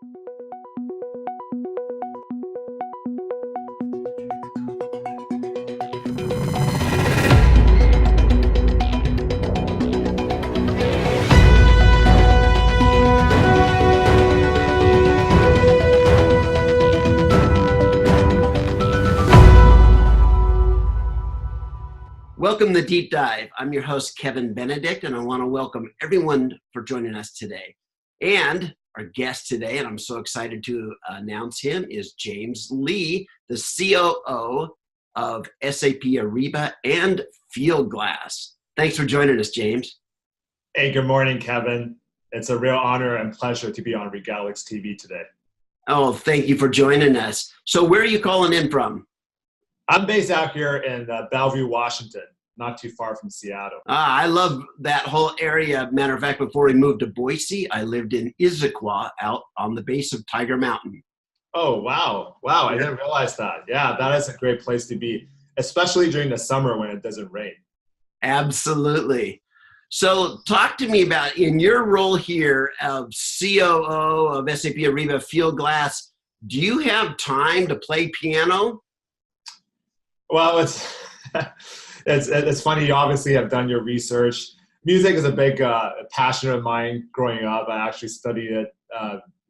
Welcome to Deep Dive. I'm your host, Kevin Benedict, and I want to welcome everyone for joining us today. And our guest today, and I'm so excited to announce him, is James Lee, the COO of SAP Ariba and Fieldglass. Thanks for joining us, James. Hey, good morning, Kevin. It's a real honor and pleasure to be on Regalix TV today. Oh, thank you for joining us. So where are you calling in from? I'm based out here in Bellevue, Washington, not too far from Seattle. I love that whole area. Matter of fact, before we moved to Boise, I lived in Issaquah out on the base of Tiger Mountain. Oh, wow. Wow, I didn't realize that. Yeah, that is a great place to be, especially during the summer when it doesn't rain. Absolutely. So talk to me about, in your role here of COO of SAP Ariba Fieldglass, do you have time to play piano? Well, it's funny. You obviously have done your research. Music is a big passion of mine growing up. I actually studied it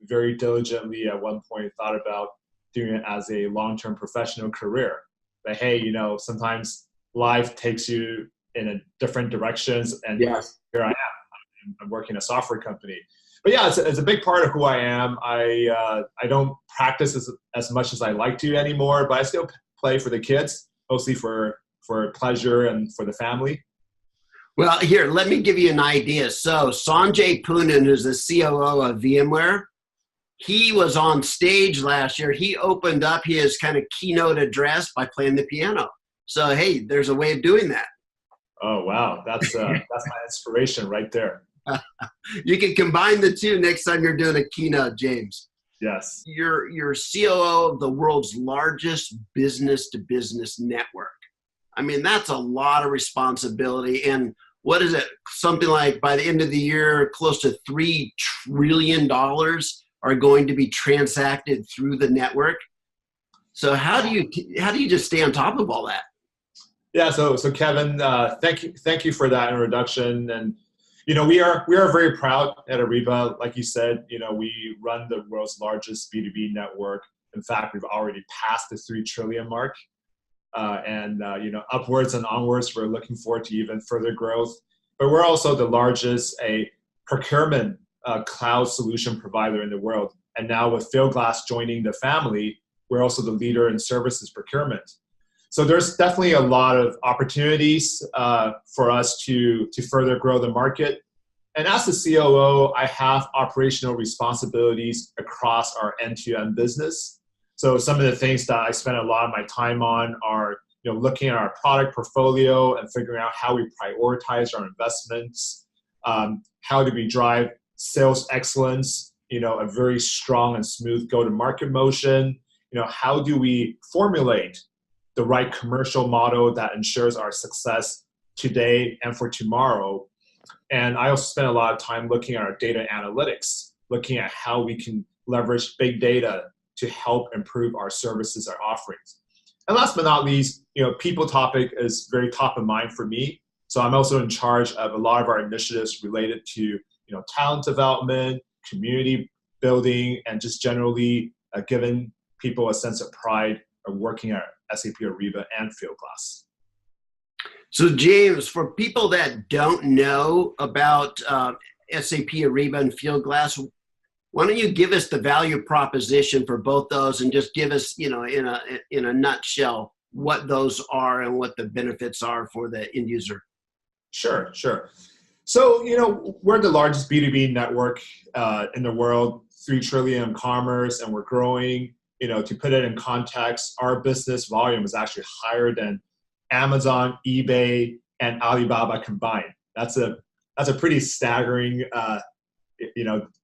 very diligently at one point, thought about doing it as a long-term professional career. But hey, sometimes life takes you in different directions, and yes, here I am. I'm working in a software company. But yeah, it's a big part of who I am. I don't practice as much as I like to anymore, but I still play for the kids, mostly for pleasure and for the family. Well, here, let me give you an idea. So Sanjay Poonen, who's the COO of VMware, he was on stage last year. He opened up his kind of keynote address by playing the piano. So, hey, there's a way of doing that. Oh, wow. That's my inspiration right there. You can combine the two next time you're doing a keynote, James. Yes. You're COO of the world's largest business-to-business network. I mean, that's a lot of responsibility. And what is it? Something like by the end of the year, close to $3 trillion are going to be transacted through the network. So how do you just stay on top of all that? Yeah. So Kevin, thank you for that introduction. And we are very proud at Ariba. Like you said, we run the world's largest B2B network. In fact, we've already passed the 3 trillion mark. And upwards and onwards, we're looking forward to even further growth. But we're also the largest procurement cloud solution provider in the world. And now with Fieldglass joining the family, we're also the leader in services procurement. So there's definitely a lot of opportunities for us to further grow the market. And as the COO, I have operational responsibilities across our end-to-end business. So some of the things that I spend a lot of my time on are, looking at our product portfolio and figuring out how we prioritize our investments. How do we drive sales excellence? A very strong and smooth go-to-market motion. How do we formulate the right commercial model that ensures our success today and for tomorrow? And I also spend a lot of time looking at our data analytics, looking at how we can leverage big data to help improve our services, our offerings. And last but not least, people topic is very top of mind for me. So I'm also in charge of a lot of our initiatives related to, talent development, community building, and just generally giving people a sense of pride of working at SAP Ariba and Fieldglass. So James, for people that don't know about SAP Ariba and Fieldglass, why don't you give us the value proposition for both those and just give us, in a nutshell, what those are and what the benefits are for the end user? Sure. So, we're the largest B2B network in the world, 3 trillion in commerce, and we're growing. To put it in context, our business volume is actually higher than Amazon, eBay, and Alibaba combined. That's a pretty staggering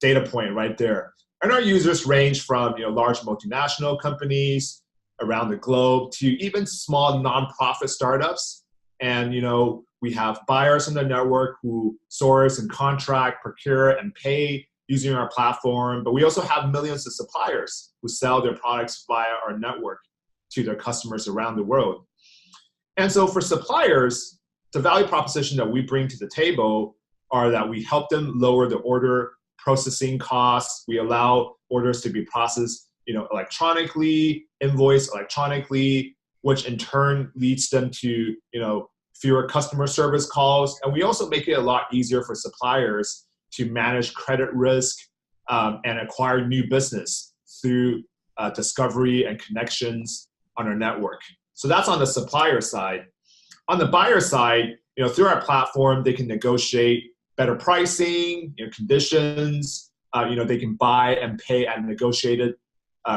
data point right there. And our users range from large multinational companies around the globe to even small nonprofit startups. And we have buyers in the network who source and contract, procure, and pay using our platform, but we also have millions of suppliers who sell their products via our network to their customers around the world. And so for suppliers, the value proposition that we bring to the table are that we help them lower the order processing costs. We allow orders to be processed, electronically, invoiced electronically, which in turn leads them to, fewer customer service calls. And we also make it a lot easier for suppliers to manage credit risk and acquire new business through discovery and connections on our network. So that's on the supplier side. On the buyer side, through our platform, they can negotiate better pricing, conditions. They can buy and pay at negotiated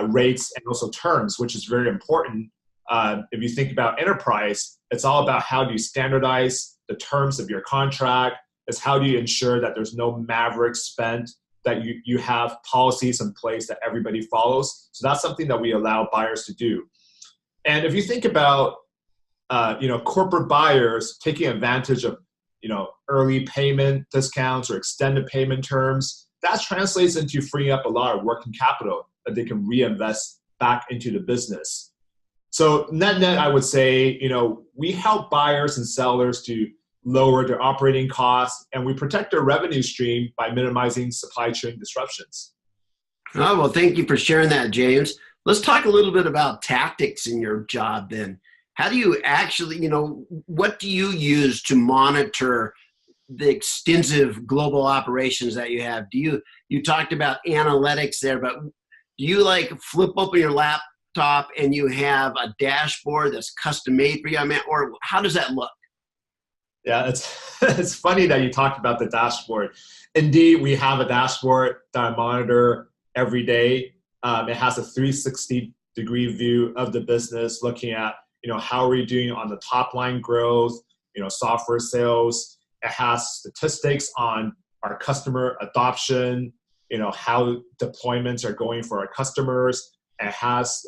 rates and also terms, which is very important. If you think about enterprise, it's all about how do you standardize the terms of your contract. It's how do you ensure that there's no maverick spend, that you have policies in place that everybody follows. So that's something that we allow buyers to do. And if you think about corporate buyers taking advantage of early payment discounts or extended payment terms, that translates into freeing up a lot of working capital that they can reinvest back into the business. So net, I would say, we help buyers and sellers to lower their operating costs, and we protect their revenue stream by minimizing supply chain disruptions. Oh, well, thank you for sharing that, James. Let's talk a little bit about tactics in your job then. How do you actually, what do you use to monitor the extensive global operations that you have? You talked about analytics there, but do you flip open your laptop and you have a dashboard that's custom made for you? Or how does that look? Yeah, it's funny that you talked about the dashboard. Indeed, we have a dashboard that I monitor every day. It has a 360-degree view of the business, looking at how are we doing on the top line growth, software sales. It has statistics on our customer adoption, how deployments are going for our customers. It has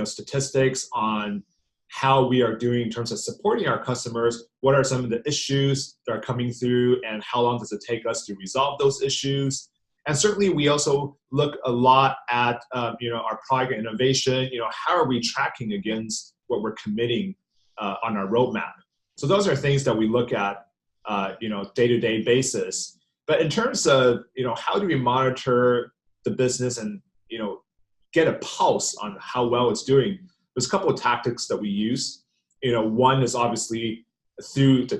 statistics on how we are doing in terms of supporting our customers. What are some of the issues that are coming through, and how long does it take us to resolve those issues? And certainly, we also look a lot at our product innovation. How are we tracking against what we're committing on our roadmap? So those are things that we look at, day-to-day basis. But in terms of how do we monitor the business and get a pulse on how well it's doing, there's a couple of tactics that we use. One is obviously through the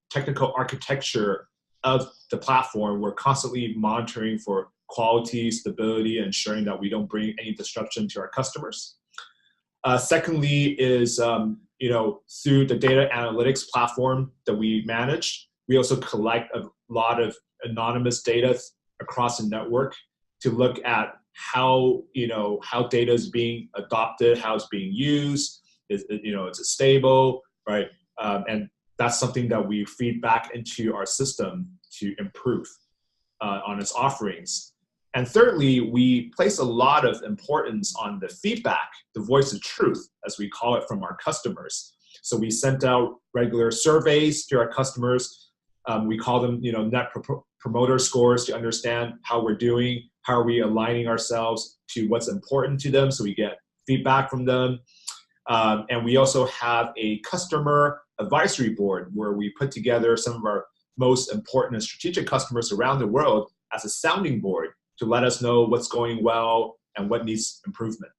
technical architecture of the platform. We're constantly monitoring for quality, stability, and ensuring that we don't bring any disruption to our customers. Secondly is, through the data analytics platform that we manage, we also collect a lot of anonymous data across the network to look at how data is being adopted, how it's being used, is it stable, right? And that's something that we feed back into our system to improve on its offerings. And thirdly, we place a lot of importance on the feedback, the voice of truth, as we call it, from our customers. So we sent out regular surveys to our customers. We call them, net promoter scores, to understand how we're doing, how are we aligning ourselves to what's important to them, so we get feedback from them. And we also have a customer advisory board where we put together some of our most important and strategic customers around the world as a sounding board to let us know what's going well and what needs improvement.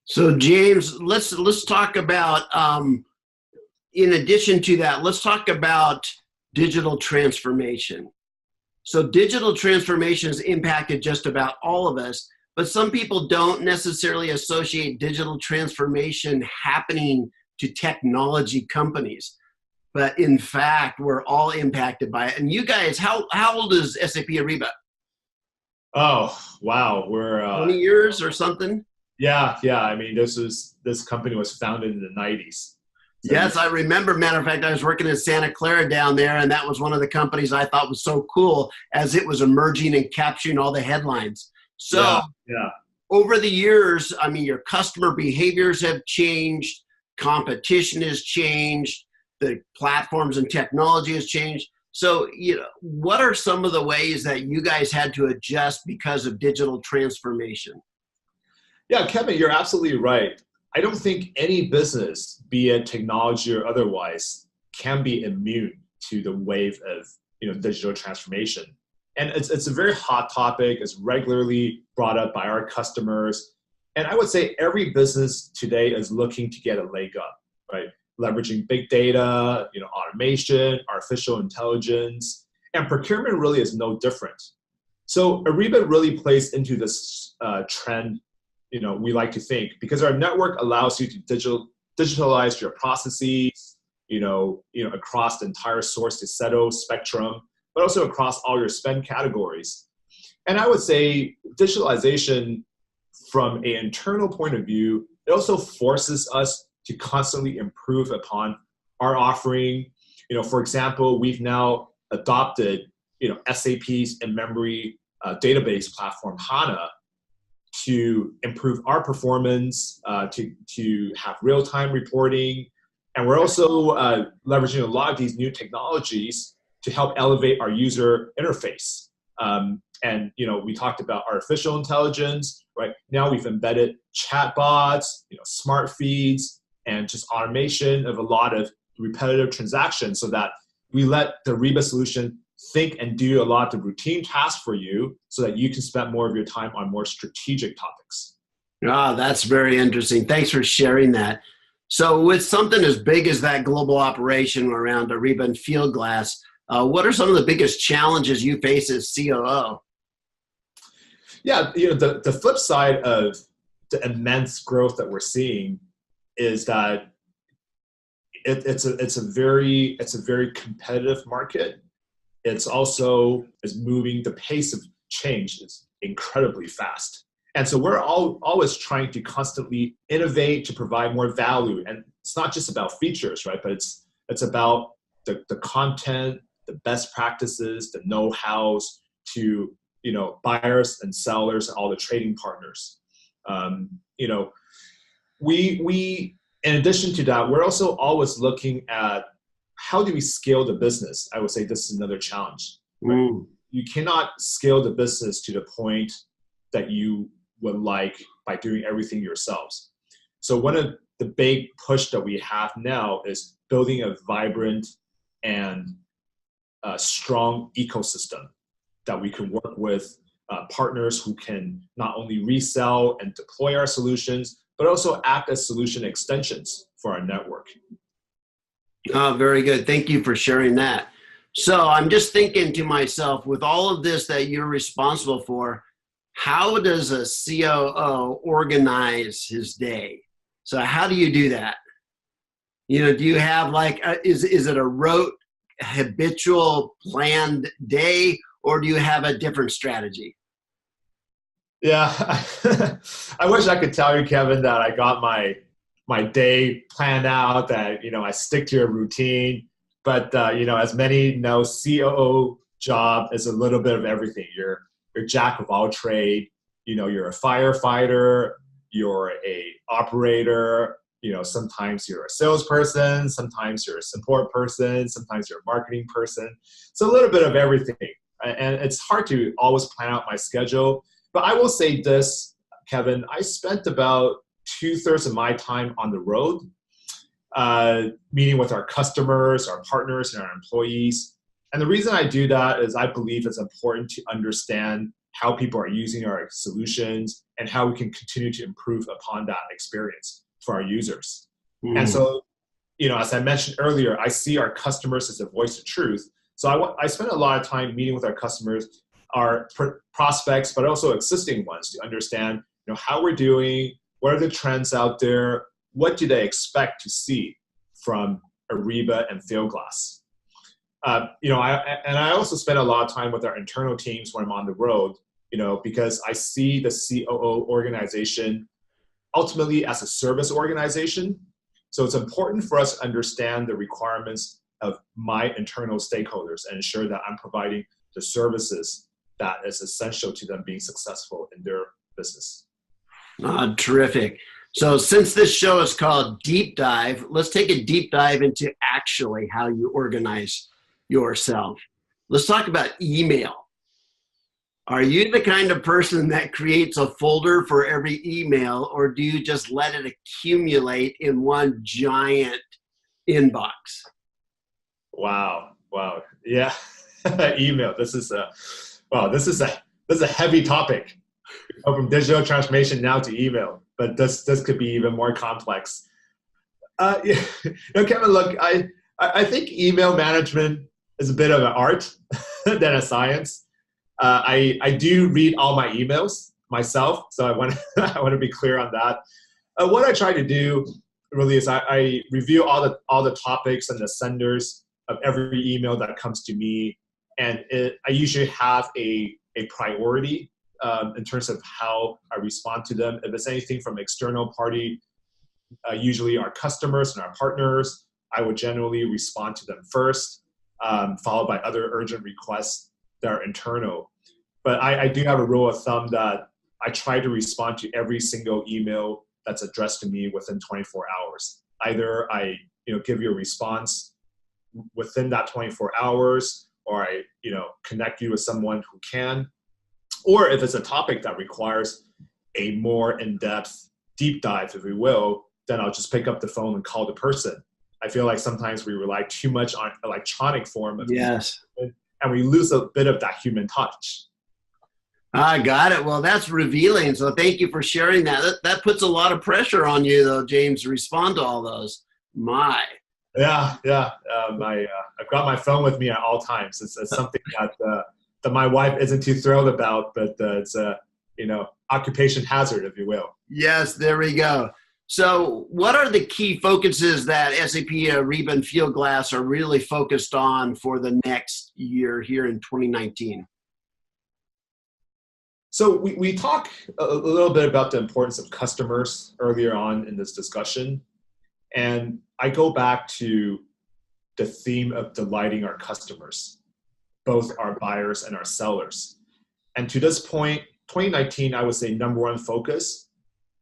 So James, let's talk about, in addition to that, let's talk about digital transformation. So digital transformation has impacted just about all of us, but some people don't necessarily associate digital transformation happening to technology companies. But in fact, we're all impacted by it. And you guys, how old is SAP Ariba? Oh, wow. We're 20 years or something? Yeah. I mean, this company was founded in the 90s. So yes, I remember. Matter of fact, I was working in Santa Clara down there, and that was one of the companies I thought was so cool as it was emerging and capturing all the headlines. So over the years, I mean, your customer behaviors have changed, competition has changed, the platforms and technology has changed. So, what are some of the ways that you guys had to adjust because of digital transformation? Yeah, Kevin, you're absolutely right. I don't think any business, be it technology or otherwise, can be immune to the wave of digital transformation. And it's a very hot topic. It's regularly brought up by our customers. And I would say every business today is looking to get a leg up, right? Leveraging big data, automation, artificial intelligence, and procurement really is no different. So Ariba really plays into this trend, we like to think, because our network allows you to digitalize your processes, across the entire source to settle spectrum, but also across all your spend categories. And I would say digitalization from an internal point of view, it also forces us to constantly improve upon our offering. For example, we've now adopted, SAP's in-memory database platform, HANA, to improve our performance, to have real-time reporting. And we're also leveraging a lot of these new technologies to help elevate our user interface. And we talked about artificial intelligence, right? Now we've embedded chatbots, smart feeds, and just automation of a lot of repetitive transactions so that we let the Ariba solution think and do a lot of the routine tasks for you so that you can spend more of your time on more strategic topics. Ah, that's very interesting. Thanks for sharing that. So with something as big as that global operation around Ariba and Fieldglass, what are some of the biggest challenges you face as COO? Yeah, the flip side of the immense growth that we're seeing is that it's a very competitive market. It's also moving. The pace of change is incredibly fast, and so we're always trying to constantly innovate to provide more value. And it's not just about features, right? But it's about the content, the best practices, the know-hows to buyers and sellers and all the trading partners. We in addition to that, we're also always looking at how do we scale the business. I would say this is another challenge. Right? You cannot scale the business to the point that you would like by doing everything yourselves. So one of the big push that we have now is building a vibrant and strong ecosystem that we can work with partners who can not only resell and deploy our solutions, but also act as solution extensions for our network. Oh, very good. Thank you for sharing that. So I'm just thinking to myself, with all of this that you're responsible for, how does a COO organize his day? So how do you do that? Do you have is it a rote, habitual, planned day, or do you have a different strategy? Yeah, I wish I could tell you, Kevin, that I got my day planned out, that I stick to a routine. But as many know, COO job is a little bit of everything. You're jack of all trade. You're a firefighter. You're a operator. Sometimes you're a salesperson. Sometimes you're a support person. Sometimes you're a marketing person. So a little bit of everything. And it's hard to always plan out my schedule. But I will say this, Kevin, I spent about 2/3 of my time on the road, meeting with our customers, our partners, and our employees. And the reason I do that is I believe it's important to understand how people are using our solutions and how we can continue to improve upon that experience for our users. And so, as I mentioned earlier, I see our customers as a voice of truth. So I spend a lot of time meeting with our customers, our prospects, but also existing ones, to understand how we're doing, what are the trends out there, what do they expect to see from Ariba and Fieldglass. I also spend a lot of time with our internal teams when I'm on the road, because I see the COO organization ultimately as a service organization. So it's important for us to understand the requirements of my internal stakeholders and ensure that I'm providing the services that is essential to them being successful in their business. Terrific. So since this show is called Deep Dive, let's take a deep dive into actually how you organize yourself. Let's talk about email. Are you the kind of person that creates a folder for every email, or do you just let it accumulate in one giant inbox? Wow. Yeah. Email. This is a heavy topic. From digital transformation now to email, but this could be even more complex. Yeah, Kevin, look, I think email management is a bit of an art than a science. I do read all my emails myself, so I want I want to be clear on that. What I try to do really is I review all the topics and the senders of every email that comes to me, and I usually have a priority in terms of how I respond to them. If it's anything from external party, usually our customers and our partners, I would generally respond to them first, followed by other urgent requests that are internal. But I do have a rule of thumb that I try to respond to every single email that's addressed to me within 24 hours. Either I give you a response within that 24 hours, or I connect you with someone who can, or if it's a topic that requires a more in-depth deep dive, if we will, then I'll just pick up the phone and call the person. I feel like sometimes we rely too much on electronic form of Yes. and we lose a bit of that human touch. I got it. Well, that's revealing. So thank you for sharing that. That puts a lot of pressure on you, though, James, to respond to all those. My. Yeah. I've got my phone with me at all times. It's something that my wife isn't too thrilled about, but it's a occupation hazard, if you will. Yes, there we go. So what are the key focuses that SAP, Ariba, and Fieldglass are really focused on for the next year here in 2019? So we talk a little bit about the importance of customers earlier on in this discussion. And I go back to the theme of delighting our customers, both our buyers and our sellers. And to this point, 2019, I would say number one focus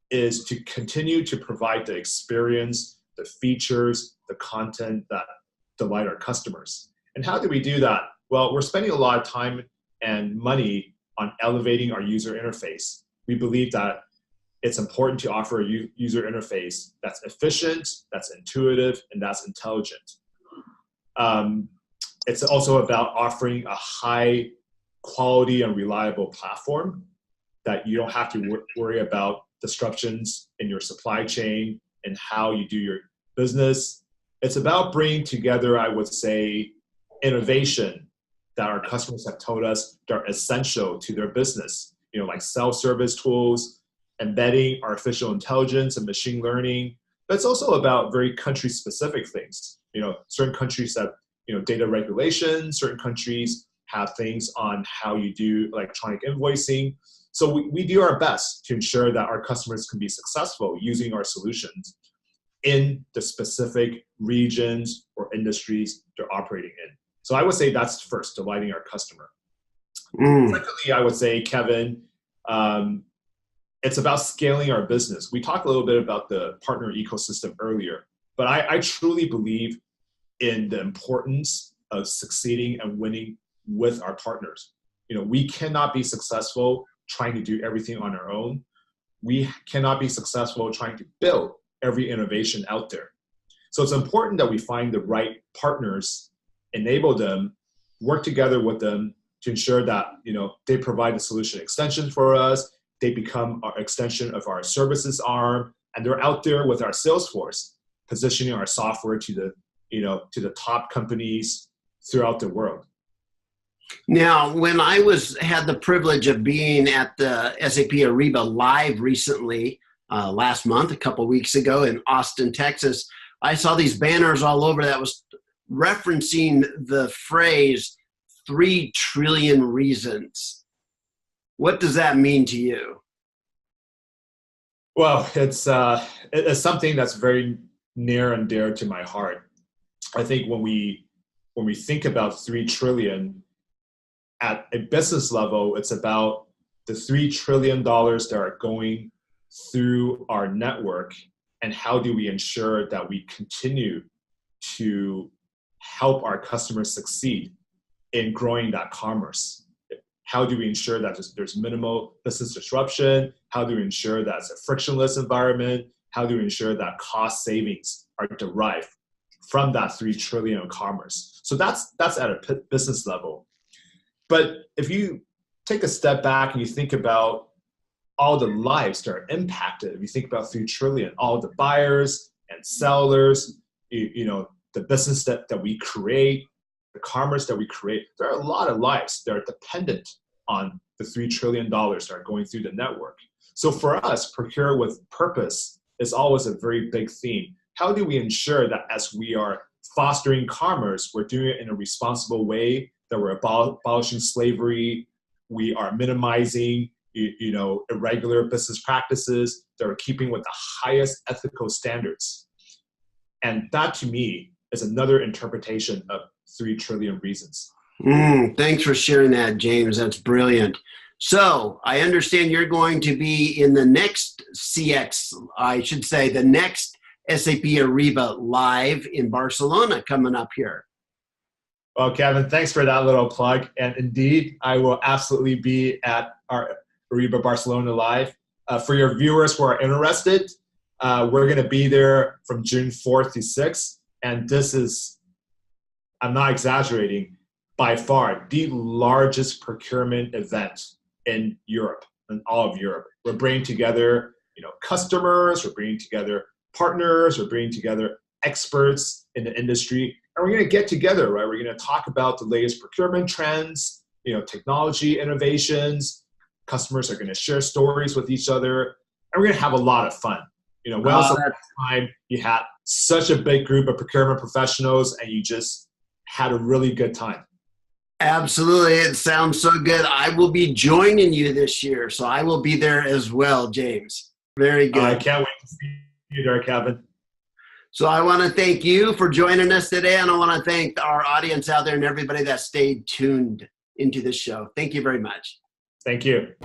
is to continue to provide the experience, the features, the content that delight our customers. And how do we do that? Well, we're spending a lot of time and money on elevating our user interface. We believe that it's important to offer a user interface that's efficient, that's intuitive, and that's intelligent. It's also about offering a high quality and reliable platform that you don't have to worry about disruptions in your supply chain and how you do your business. It's about bringing together, I would say, innovation that our customers have told us are essential to their business, like self-service tools, embedding artificial intelligence and machine learning. But it's also about very country-specific things. Certain countries have, data regulation. Certain countries have things on how you do electronic invoicing. So we do our best to ensure that our customers can be successful using our solutions in the specific regions or industries they're operating in. So I would say that's first, delighting our customer. Secondly, I would say, Kevin, it's about scaling our business. We talked a little bit about the partner ecosystem earlier, but I truly believe in the importance of succeeding and winning with our partners. We cannot be successful trying to do everything on our own. We cannot be successful trying to build every innovation out there. So it's important that we find the right partners, enable them, work together with them to ensure that they provide a solution extension for us. They become our extension of our services arm, and they're out there with our sales force, positioning our software to the top companies throughout the world. Now, when I had the privilege of being at the SAP Ariba Live recently, last month, a couple of weeks ago in Austin, Texas, I saw these banners all over that was referencing the phrase 3 trillion reasons. What does that mean to you? Well, it's something that's very near and dear to my heart. I think when we think about 3 trillion at a business level, it's about the $3 trillion that are going through our network, and how do we ensure that we continue to help our customers succeed in growing that commerce? How do we ensure that there's minimal business disruption? How do we ensure that it's a frictionless environment? How do we ensure that cost savings are derived from that 3 trillion of commerce? So that's at a business level. But if you take a step back and you think about all the lives that are impacted, if you think about 3 trillion, all the buyers and sellers, the business that we create, the commerce that we create, there are a lot of lives that are dependent on the $3 trillion that are going through the network. So for us, procure with purpose is always a very big theme. How do we ensure that as we are fostering commerce, we're doing it in a responsible way, that we're abolishing slavery, we are minimizing irregular business practices, that are keeping with the highest ethical standards? And that, to me, is another interpretation of 3 trillion reasons. Thanks for sharing that, James. That's brilliant. So I understand you're going to be in the next the next SAP Ariba Live in Barcelona coming up here. Well, Kevin, thanks for that little plug. And indeed, I will absolutely be at our Ariba Barcelona Live. For your viewers who are interested, we're going to be there from June 4th to 6th. And this is, I'm not exaggerating, by far the largest procurement event in Europe, in all of Europe. We're bringing together, customers, we're bringing together partners, we're bringing together experts in the industry, and we're going to get together, right? We're going to talk about the latest procurement trends, technology innovations. Customers are going to share stories with each other, and we're going to have a lot of fun. When was the last time you had such a big group of procurement professionals and you just had a really good time? Absolutely. It sounds so good. I will be joining you this year, so I will be there as well, James. Very good. I can't wait to see you there, Kevin. So I want to thank you for joining us today, and I want to thank our audience out there and everybody that stayed tuned into this show. Thank you very much. Thank you.